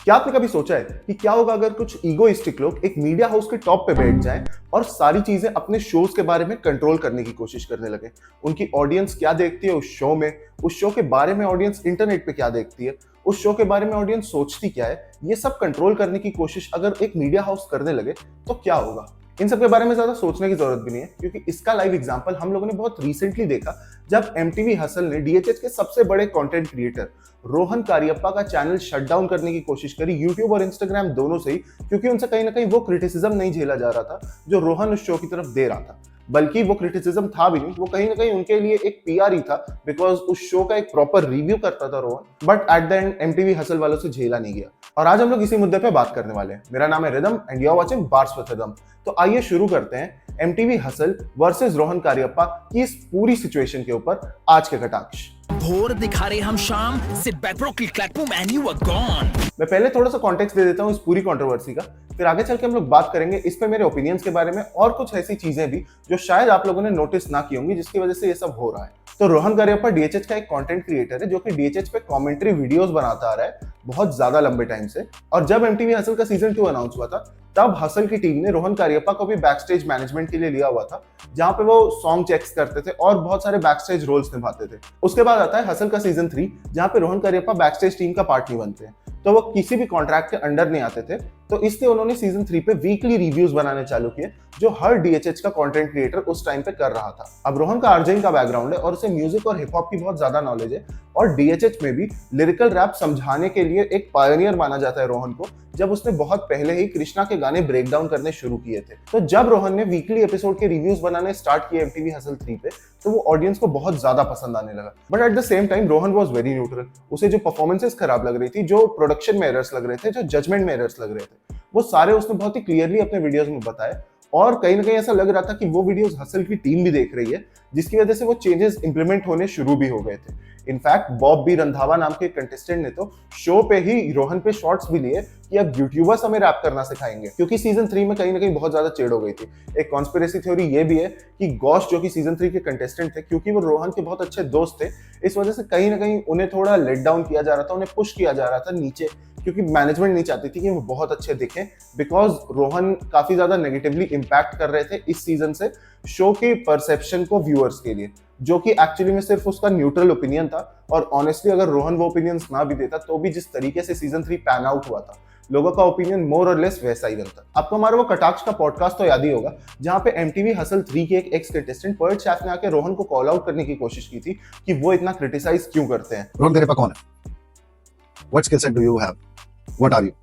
क्या आपने कभी सोचा है कि क्या होगा अगर कुछ ईगोइस्टिक लोग एक मीडिया हाउस के टॉप पे बैठ जाएं और सारी चीजें अपने शोज के बारे में कंट्रोल करने की कोशिश करने लगे? उनकी ऑडियंस क्या देखती है उस शो में, उस शो के बारे में ऑडियंस इंटरनेट पे क्या देखती है, उस शो के बारे में ऑडियंस सोचती क्या है, ये सब कंट्रोल करने की कोशिश अगर एक मीडिया हाउस करने लगे तो क्या होगा? इन सब के बारे में ज्यादा सोचने की जरूरत भी नहीं है, क्योंकि इसका लाइव एग्जांपल हम लोगों ने बहुत रिसेंटली देखा जब एमटीवी हसल ने डीएचएच के सबसे बड़े कंटेंट क्रिएटर रोहन कारियप्पा का चैनल शट डाउन करने की कोशिश करी, यूट्यूब और इंस्टाग्राम दोनों से ही, क्योंकि उनसे कहीं ना कहीं वो क्रिटिसिज्म नहीं झेला जा रहा था जो रोहन उस शो की तरफ दे रहा था। बल्कि वो क्रिटिसिज्म था भी नहीं, वो कहीं ना कहीं उनके लिए एक पीआर ही था, बिकॉज उस शो का एक प्रॉपर रिव्यू करता था Rohan, but at the and MTV hustle वालों से झेला नहीं गया। और आज हम लोग इसी मुद्दे पे बात करने वाले हैं। मेरा नाम है Rhythm and you are watching bars with Rhythm. तो आइए शुरू करते हैं MTV Hustle versus Rohan Kariappa की इस पूरी सिचुएशन के ऊपर आज के कटाक्ष। भोर दिखा रहे हम शाम, sit back bro, click clack boom and you are gone. मैं पहले थोड़ा सा कॉन्टेक्स्ट दे देता हूँ इस पूरी कंट्रोवर्सी का, फिर आगे चल के हम लोग बात करेंगे इस पे मेरे ओपिनियंस के बारे में और कुछ ऐसी चीजें भी जो शायद आप लोगों ने नोटिस ना की होंगी, जिसकी वजह से ये सब हो रहा है। तो रोहन कारियप्पा डीएचएच का एक कंटेंट क्रिएटर है जो कि डीएचएच पे कमेंट्री वीडियोस बनाता आ रहा है बहुत ज्यादा लंबे टाइम से। और जब एमटीवी हसल का सीजन 2 अनाउंस हुआ था, तब हसल की टीम ने रोहन कारियप्पा को भी बैक स्टेज मैनेजमेंट के लिए लिया हुआ था, जहां पे वो सॉन्ग चेक्स करते थे और बहुत सारे बैक स्टेज रोल्स निभाते थे। उसके बाद आता है हसल का सीजन 3, जहां पे Rohan Kariappa back stage team का पार्ट नहीं बनते हैं, तो वो किसी भी कॉन्ट्रैक्ट के अंडर नहीं आते थे। तो इसलिए उन्होंने सीजन 3 पे वीकली रिव्यूज बनाने चालू किए, जो हर डीएचएच का कंटेंट क्रिएटर उस टाइम पे कर रहा था। अब रोहन का आरजेइन का बैकग्राउंड है और उसे म्यूजिक और हिप हॉप की बहुत ज्यादा नॉलेज है, और डीएचएच में भी लिरिकल रैप समझाने के लिए एक पायनियर माना जाता है रोहन को, जब उसने बहुत पहले ही कृष्णा के गाने ब्रेक डाउन करने शुरू किए थे। तो जब रोहन ने वीकली एपिसोड के रिव्यूज बनाने स्टार्ट किए एमटीवी हसल 3 पे, तो वो ऑडियंस को बहुत ज्यादा पसंद आने लगा। But at the same time Rohan was very neutral. उसे जो परफॉर्मेंसेस खराब लग रही थी, जो प्रोडक्शन में एरर्स लग रहे थे, जो जजमेंट में एरर्स लग रहे थे, वो सारे उसने बहुत ही क्लियरली अपने वीडियोस में बताए। और कहीं ना कहीं ऐसा लग रहा था कि वो वीडियोस हसल की टीम भी देख रही है, जिसकी वजह से वो चेंजेस इंप्लीमेंट होने शुरू भी हो गए थे। इनफैक्ट बॉब बी रंधावा नाम के कंटेस्टेंट ने तो शो पे ही रोहन पे शॉट्स भी लिए कि अब यूट्यूबर्स हमें रैप करना सिखाएंगे, क्योंकि सीजन 3 में कहीं ना कहीं बहुत ज्यादा चिढ़ हो गई थी। एक कॉन्स्पिरेसी थ्योरी ये भी है कि गौश, जो कि सीजन 3 के कंटेस्टेंट थे, क्योंकि वो रोहन के बहुत अच्छे दोस्त थे, इस वजह से कहीं ना कहीं उन्हें थोड़ा लेट डाउन किया जा रहा था, उन्हें पुश किया जा रहा था नीचे, क्योंकि मैनेजमेंट नहीं चाहती थी कि वो बहुत अच्छे दिखें, बिकॉज रोहन काफी ज्यादा नेगेटिवली इंपैक्ट कर रहे थे इस सीजन से शो के परसेप्शन को व्यूअर्स के लिए, जो कि एक्चुअली में सिर्फ उसका न्यूट्रल ओपिनियन था। और ऑनेस्टली अगर रोहन वो ओपिनियंस ना भी देता, तो भी जिस तरीके से सीजन 3 पैन आउट हुआ था, लोगों का ओपिनियन मोर और लेस वैसा ही बनता। आपको हमारा वो कटाक्ष का पॉडकास्ट तो याद ही होगा, जहां पे एमटीवी हसल 3 के एक एक्स कंटेस्टेंट पर्ट शैफ ने आके रोहन को कॉल आउट करने की कोशिश की थी कि वो इतना क्रिटिसाइज क्यों करते हैं। रोहन कारियप्पा कौन है? What skill set do you have? What are you?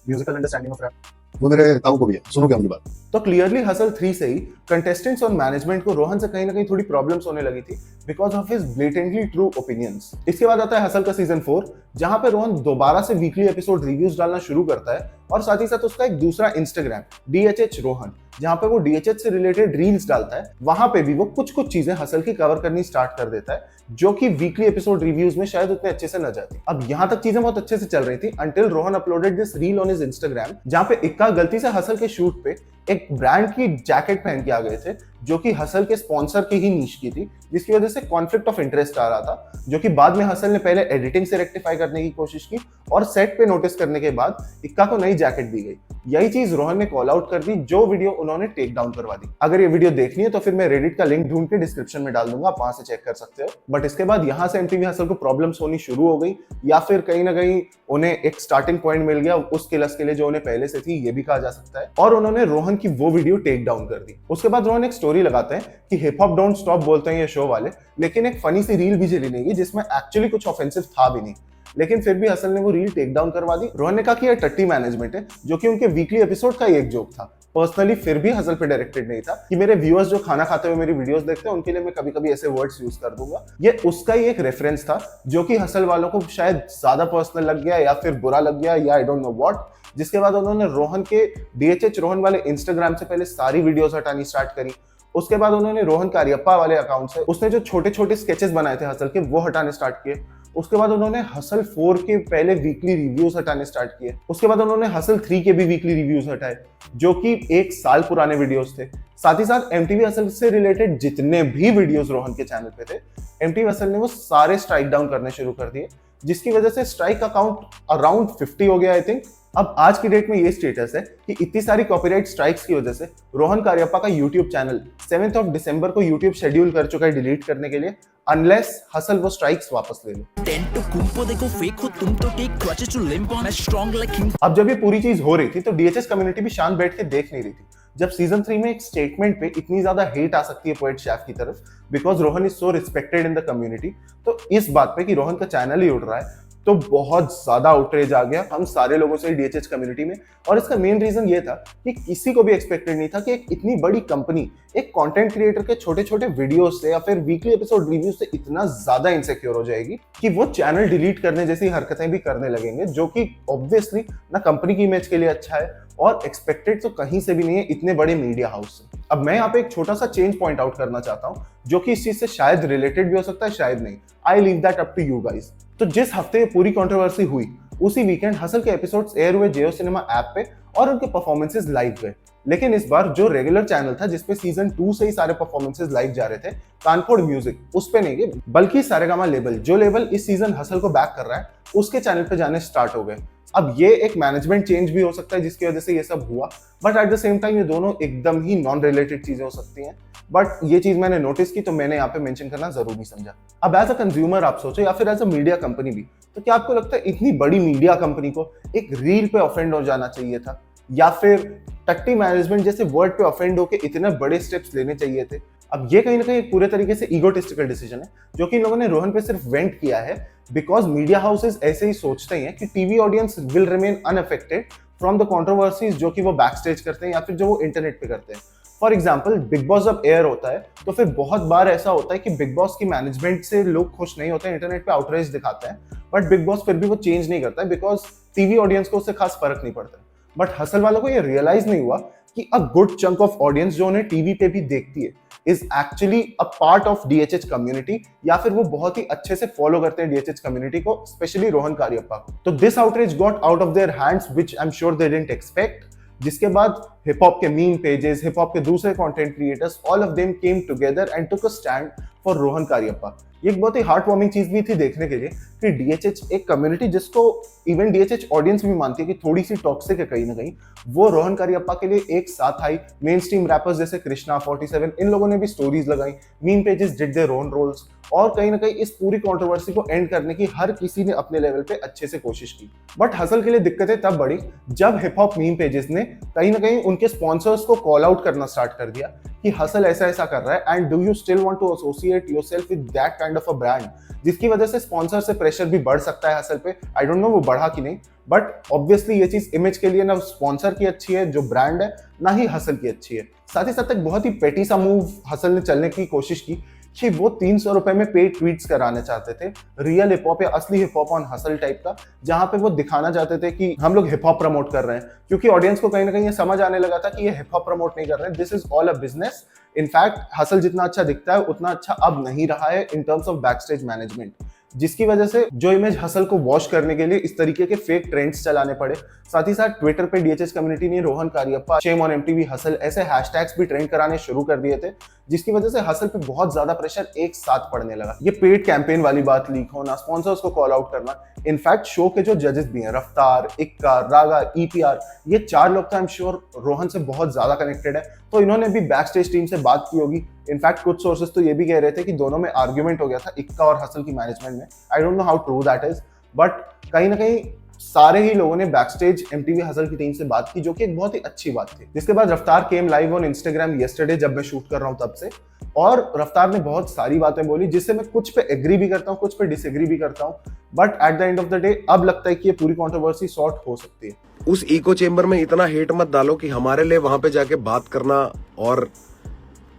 Musical understanding of rap. वो मेरे ताऊ को भी है, सुनो क्या उनकी बात। तो क्लियरली हसल 3 से ही कंटेस्टेंट्स और मैनेजमेंट को रोहन से कहीं ना कहीं थोड़ी प्रॉब्लम्स होने लगी थी, because of his blatantly true opinions. इसके बाद आता है हसल का सीजन 4, जहां पे रोहन दोबारा से वीकली एपिसोड रिव्यूज डालना शुरू करता है, और साथ ही साथ उसका एक दूसरा इंस्टाग्राम डीएचएच रोहन, जहां पे वो डीएचएच से रिलेटेड रील्स डालता है, वहां पे भी वो कुछ कुछ चीजें हसल की कवर करनी स्टार्ट कर देता है, जो कि वीकली एपिसोड रिव्यूज में शायद उतने अच्छे से न जाती। अब यहां तक चीजें बहुत अच्छे से चल रही थी until Rohan uploaded this reel on his Instagram, जहां पे इक्का गलती से हसल के शूट पे एक ब्रांड की जैकेट पहन के आ गए थे, जो कि हसल के स्पॉन्सर की ही नीश की थी, जिसकी वजह से कॉन्फ्लिक्ट ऑफ इंटरेस्ट आ रहा था, जो कि बाद में हसल ने पहले एडिटिंग से रेक्टिफाई करने की कोशिश की, और सेट पे नोटिस करने के बाद इक्का को नई जैकेट दी गई। यही चीज रोहन ने कॉल आउट कर दी, जो वीडियो उन्होंने टेक डाउन करवा दी। अगर ये वीडियो देखनी है तो फिर मैं रेडिट का लिंक ढूंढ के डिस्क्रिप्शन में डाल दूंगा, आप वहां से चेक कर सकते हो। बट इसके बाद यहाँ से एमटीवी हसल को प्रॉब्लम्स होनी शुरू हो गई, या फिर कहीं ना कहीं उन्हें एक स्टार्टिंग पॉइंट मिल गया उस किलस के लिए जो उन्हें पहले से थी, ये भी कहा जा सकता है, और उन्होंने रोहन की वो वीडियो टेक डाउन कर दी। उसके बाद रोहन एक स्टोरी लगाते हैं कि हिप हॉप डोंट स्टॉप बोलते हैं ये शो वाले, लेकिन एक फनी सी रील भी चली नहीं गई जिसमें एक्चुअली कुछ ऑफेंसिव था भी नहीं, लेकिन फिर भी हसल ने वो रील टेक डाउन करवा दी। रोहन ने कहा कि ये टट्टी मैनेजमेंट है, जो कि उनके वीकली एपिसोड का ही एक जोक था। पर्सनली फिर भी हसल पे डायरेक्टेड नहीं था कि मेरे व्यूअर्स जो खाना खाते हुए मेरी वीडियोस देखते हैं, उनके लिए मैं कभी कभी ऐसे वर्ड्स यूज कर दूंगा। ये उसका ही एक रेफरेंस था, जो कि हसल वालों को शायद ज्यादा पर्सनल लग गया, या फिर बुरा लग गया, या आई डोंट नो व्हाट। जिसके बाद उन्होंने रोहन के डीएचएच रोहन वाले इंस्टाग्राम से पहले सारी वीडियोस हटानी स्टार्ट करी। उसके बाद उन्होंने रोहन कारियप्पा वाले अकाउंट से उसने जो छोटे छोटे स्केचेस बनाए थे हसल के, वो हटाने स्टार्ट किए। उसके बाद उन्होंने हसल 4 के पहले वीकली रिव्यूज हटाने स्टार्ट किए। उसके बाद उन्होंने हसल 3 के भी वीकली रिव्यूज हटाए, जो कि 1 साल पुराने वीडियोस थे। साथ ही साथ एमटीवी हसल से रिलेटेड जितने भी वीडियोस रोहन के चैनल पे थे, एमटीवी हसल ने वो सारे स्ट्राइक डाउन करने शुरू कर दिए। जिसकी वजह से स्ट्राइक का काउंट अराउंड 50 हो गया आई थिंक। अब आज की डेट में ये स्टेटस है कि इतनी सारी कॉपीराइट स्ट्राइक्स की वजह से रोहन कारयप्पा का यूट्यूब चैनल 7 दिसंबर को यूट्यूब शेड्यूल कर चुका है डिलीट करने के लिए, अनलेस हसल वो स्ट्राइक्स वापस ले ले। Tend to kumpo देखो fake हो तुम तो take crutches to limp on as strong like king। अब जब ये पूरी चीज हो रही थी तो डीएचएस कम्युनिटी भी शांत बैठ के देख नहीं रही थी। जब सीजन 3 में एक स्टेटमेंट पे इतनी ज्यादा हेट आ सकती है पोएट शेफ की तरफ because Rohan is so respected in the community, तो इस बात पे कि रोहन का चैनल ही उड़ रहा है तो बहुत ज्यादा आउटरेज आ गया हम सारे लोगों से डीएचएच कम्युनिटी में। और इसका मेन रीजन ये था कि किसी को भी एक्सपेक्टेड नहीं था कि एक इतनी बड़ी कंपनी एक कंटेंट क्रिएटर के छोटे छोटे वीडियोस से या फिर वीकली एपिसोड रिव्यू से इतना ज्यादा इनसिक्योर हो जाएगी कि वो चैनल डिलीट करने जैसी हरकतें भी करने लगेंगे, जो कि ऑब्वियसली ना कंपनी की इमेज के लिए अच्छा है और एक्सपेक्टेड तो कहीं से भी नहीं है इतने बड़े मीडिया हाउस से। अब मैं यहाँ पे एक छोटा सा चेंज पॉइंट आउट करना चाहता हूँ जो कि इस चीज से शायद रिलेटेड भी हो सकता है शायद नहीं, I leave that up to you guys. तो जिस हफ्ते ये पूरी कंट्रोवर्सी हुई उसी वीकेंड हसल के एपिसोड्स एयर हुए जियो सिनेमा ऐप पे और उनके परफॉर्मेंसेस लाइव गए। लेकिन इस बार जो रेगुलर चैनल था जिसपे सीजन 2 से ही सारे परफॉर्मेंसेस लाइव जा रहे थे, कानफोड़ म्यूजिक, उस पे नहीं गए बल्कि सारेगामा लेबल, जो लेबल इस सीजन हसल को बैक कर रहा है, उसके चैनल पे जाने स्टार्ट हो गए। अब ये एक मैनेजमेंट चेंज भी हो सकता है जिसकी वजह से ये सब हुआ, but at the same time ये दोनों एकदम ही नॉन रिलेटेड चीजें हो सकती हैं। बट ये चीज मैंने नोटिस की तो मैंने यहाँ पे मेंशन करना जरूरी समझा। अब एज अ कंज्यूमर आप सोचो या फिर एज अ मीडिया कंपनी भी, तो क्या आपको लगता है इतनी बड़ी मीडिया कंपनी को एक रील पे ऑफेंड हो जाना चाहिए था या फिर टट्टी मैनेजमेंट जैसे वर्ड पे ऑफेंड होकर इतने बड़े स्टेप्स लेने चाहिए थे? अब ये कहीं ना कहीं एक पूरे तरीके से ईगोटिस्टिकल डिसीजन है जो कि इन लोगों ने रोहन पे सिर्फ वेंट किया है बिकॉज मीडिया हाउसेस ऐसे ही सोचते हैं कि TV audience will remain unaffected from the controversies जो कि वो बैक स्टेज करते हैं या फिर जो वो इंटरनेट पे करते हैं। फॉर एग्जाम्पल बिग बॉस जब एयर होता है तो फिर बहुत बार ऐसा होता है कि बिग बॉस की मैनेजमेंट से लोग खुश नहीं होते, इंटरनेट पे आउटरेज दिखाते हैं, बट बिग बॉस फिर भी वो चेंज नहीं करता है बिकॉज टीवी ऑडियंस को उससे खास फर्क नहीं पड़ता। बट हसल वालों को ये रियलाइज नहीं हुआ कि a good chunk of audience जो उन्हें टीवी पे भी देखती है is actually a part of DHH community, या फिर वो बहुत ही अच्छे से फॉलो करते हैं डीएचएच कम्युनिटी को, स्पेशली रोहन कारयप्पा को। तो this outreach got out of their hands which I am sure they didn't expect, जिसके बाद हिप हॉप के मीम पेजेस, हिप हॉप के दूसरे content creators, all of them came together and took a stand for Rohan Kariappa. ये एक बहुत ही heart warming चीज भी थी देखने के लिए कि डीएचएच एक कम्युनिटी जिसको इवन डीएचएच ऑडियंस भी मानती है कि थोड़ी सी टॉक्सिक है कहीं ना कहीं, वो रोहन कारयप्पा के लिए एक साथ आई। मेन स्ट्रीम रैपर्स जैसे कृष्णा 47 इन लोगों ने भी स्टोरीज लगाई, meme pages did their own rolls, और कहीं ना कहीं इस पूरी कंट्रोवर्सी को एंड करने की हर किसी ने अपने लेवल पे अच्छे से कोशिश की। बट हसल के लिए दिक्कतें तब बढ़ी जब हिप हॉप मीम पेजेस ने कहीं ना कहीं उनके स्पॉन्सर्स को कॉल आउट करना स्टार्ट कर दिया कि हसल ऐसा ऐसा कर रहा है and do you still want to associate yourself with that kind of a brand, जिसकी वजह से स्पॉन्सर से प्रेशर भी बढ़ सकता है हसल पे। आई डोंट नो वो बढ़ा कि नहीं, बट ऑब्वियसली ये चीज इमेज के लिए ना स्पॉन्सर की अच्छी है जो ब्रांड है, ना ही हसल की अच्छी है। साथ ही साथ एक बहुत ही पेटी सा मूव हसल ने चलने की कोशिश की कि वो 300 रुपए में पेड ट्वीट्स कराने चाहते थे, रियल हिप हॉप या असली hip hop on hustle type का, जहां पे वो दिखाना चाहते थे कि हम लोग हिप हॉप प्रमोट कर रहे हैं, क्योंकि ऑडियंस को कहीं ना कहीं ये समझ आने लगा था कि ये हिप हॉप प्रमोट नहीं कर रहे हैं, this is all a business. In fact hustle जितना अच्छा दिखता है उतना अच्छा अब नहीं रहा है in terms of back stage management, जिसकी वजह से जो इमेज हसल को वॉश करने के लिए इस तरीके के फेक ट्रेंड्स चलाने पड़े। साथ ही साथ ट्विटर पे डीएचएच कम्युनिटी ने Rohan Kariappa, shame on MTV hustle ऐसे हैशटैग्स भी ट्रेंड कराने शुरू कर दिए थे, जिसकी वजह से हसल पे बहुत ज्यादा प्रेशर एक साथ पड़ने लगा। ये पेड कैंपेन वाली बात लीक होना, स्पॉन्सर्स को कॉल आउट करना, इनफैक्ट शो के जो जजेस भी हैं रफ्तार, इक्का, रागा, ईपीआर, ये 4 लोग तो आई एम श्योर रोहन से बहुत ज्यादा कनेक्टेड है, तो इन्होंने भी बैक स्टेज टीम से बात की होगी। इनफैक्ट कुछ सोर्सेस तो ये भी कह रहे थे कि दोनों में आर्ग्यूमेंट हो गया था इक्का और हसल की मैनेजमेंट में। I don't know how true that is, but कहीं ना कहीं सारे ही लोगों ने बैक स्टेज एमटीवी हसल की टीम से बात की, जो कि एक बहुत ही अच्छी बात थी। जिसके बाद रफ्तार केम लाइव ऑन इंस्टाग्राम येस्टरडे, जब मैं शूट कर रहा हूँ तब से, और रफ्तार ने बहुत सारी बातें बोली जिससे मैं कुछ पे एग्री भी करता हूँ, कुछ पे डिसएग्री भी करता हूँ, but at the end of the day अब लगता है कि ये पूरी कंट्रोवर्सी सॉर्ट हो सकती है। उस इको चेम्बर में इतना हेट मत डालो कि हमारे लिए वहां पे जाके बात करना और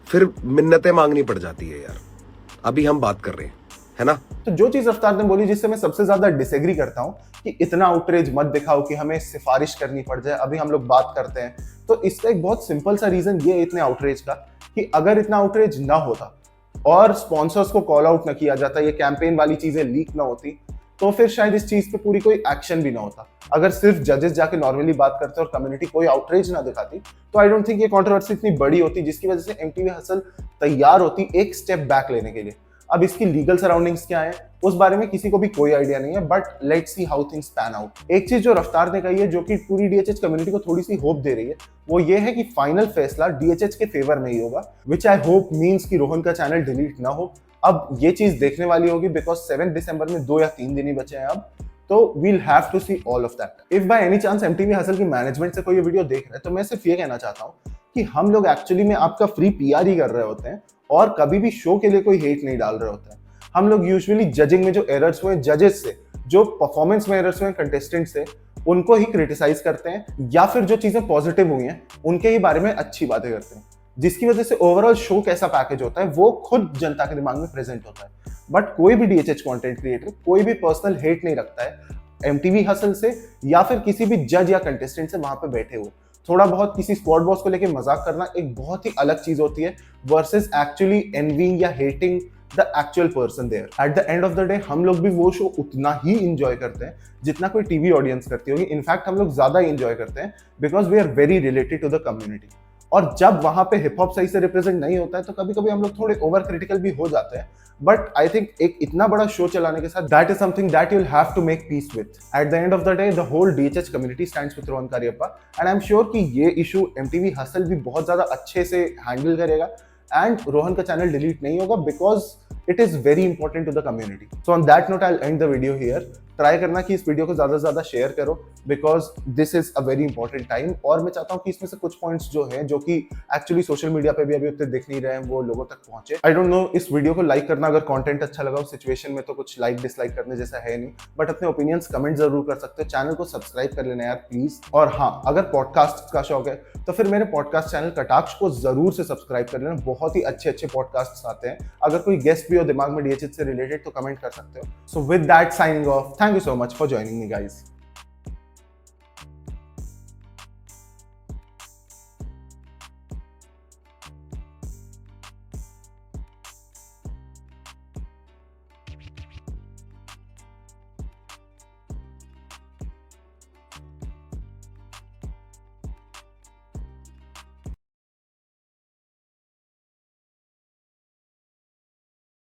फिर मिन्नतें मांगनी पड़ जाती है यार। अभी हम बात कर रहे हैं, है ना? तो जो चीज रफ्तार ने बोली जिससे मैं सबसे ज्यादा डिसएग्री करता हूँ कि इतना आउटरेज मत दिखाओ कि हमें सिफारिश करनी पड़ जाए, अभी हम लोग बात करते हैं, तो इसका एक बहुत सिंपल सा रीजन ये इतने आउटरेज का कि अगर इतना आउटरेज ना होता और स्पॉन्सर्स को कॉल आउट ना किया जाता, ये कैंपेन वाली चीजें लीक ना होती, तो फिर शायद इस चीज पे पूरी कोई एक्शन भी ना होता। अगर सिर्फ जजेस जाके नॉर्मली बात करते और कम्युनिटी कोई आउटरीच ना दिखाती, तो आई डोंट थिंक ये कंट्रोवर्सी इतनी बड़ी होती, जिसकी वजह से एमटीवी हसल तैयार होती एक स्टेप बैक लेने के लिए। अब इसकी लीगल सराउंडिंग्स क्या है उस बारे में किसी को भी कोई आइडिया नहीं है, but let's see how things pan out. एक चीज जो रफ्तार ने कही है जो कि पूरी डीएचएच कम्युनिटी को थोड़ी सी होप दे रही है, वो ये है कि फाइनल फैसला डीएचएच के फेवर में ही होगा, विच आई होप मीन्स कि रोहन का चैनल डिलीट ना हो। अब ये चीज देखने वाली होगी बिकॉज 7 दिसंबर में 2 या 3 दिन ही बचे हैं अब, तो we'll have to see all of that. If by any chance MTV Hustle की मैनेजमेंट से कोई ये वीडियो देख रहा है तो मैं सिर्फ ये कहना चाहता हूँ कि हम लोग एक्चुअली में आपका फ्री पीआर ही कर रहे होते हैं और कभी भी शो के लिए कोई हेट नहीं डाल रहे होते हैं। हम लोग यूजुअली जजिंग में जो एरर्स हुए जजेस से, जो परफॉर्मेंस में एरर्स हुए कंटेस्टेंट से, उनको ही क्रिटिसाइज करते हैं या फिर जो चीजें पॉजिटिव हुई हैं उनके ही बारे में अच्छी बातें करते हैं, जिसकी वजह से ओवरऑल शो कैसा पैकेज होता है वो खुद जनता के दिमाग में प्रेजेंट होता है। बट कोई भी डीएचएच कंटेंट क्रिएटर कोई भी पर्सनल हेट नहीं रखता है एमटीवी हसल से या फिर किसी भी जज या कंटेस्टेंट से वहां पे बैठे हुए। थोड़ा बहुत किसी स्क्वाड बॉस को लेके मजाक करना एक बहुत ही अलग चीज होती है वर्सेस एक्चुअली एनविंग या hating the actual person there. At the end of the day हम लोग भी वो शो उतना ही इंजॉय करते हैं जितना कोई टीवी ऑडियंस करती होगी। इनफैक्ट हम लोग ज्यादा इंजॉय करते हैं because we are very related to the community. और जब वहां पे हिप हॉप सही से रिप्रेजेंट नहीं होता है तो कभी कभी हम लोग थोड़े ओवर क्रिटिकल भी हो जाते हैं, बट आई थिंक एक इतना बड़ा शो चलाने के साथ that is something that you'll have to make peace with. At the end of the day, the whole DHH community stands with Rohan Kariappa and I'm sure कि ये इशू MTV हसल भी बहुत ज्यादा अच्छे से हैंडल करेगा एंड रोहन का चैनल डिलीट नहीं होगा because it is very important to the community. So on that note I end the video here. Try करना कि इस वीडियो को ज्यादा से ज्यादा शेयर करो because this is a very important time, और मैं चाहता हूँ कि इसमें से कुछ पॉइंट्स जो हैं जो कि एक्चुअली सोशल मीडिया पे भी अभी उतने दिख नहीं रहे हैं वो लोगों तक पहुंचे। आई डोंट नो इस वीडियो को लाइक करना, अगर कंटेंट अच्छा लगा उस सिचुएशन में तो कुछ लाइक डिसलाइक करने जैसा है नहीं, बट अपने ओपिनियंस कमेंट जरूर कर सकते हो। चैनल को सब्सक्राइब कर लेना यार प्लीज। और हाँ, अगर पॉडकास्ट का शौक है तो फिर मेरे पॉडकास्ट चैनल कटाक्ष को जरूर से सब्सक्राइब कर लेना, बहुत ही अच्छे अच्छे पॉडकास्ट आते हैं। अगर कोई गेस्ट भी हो दिमाग में डीएचएच से रिलेटेड तो कमेंट कर सकते हो। So with that signing off, thank you so much for joining me guys.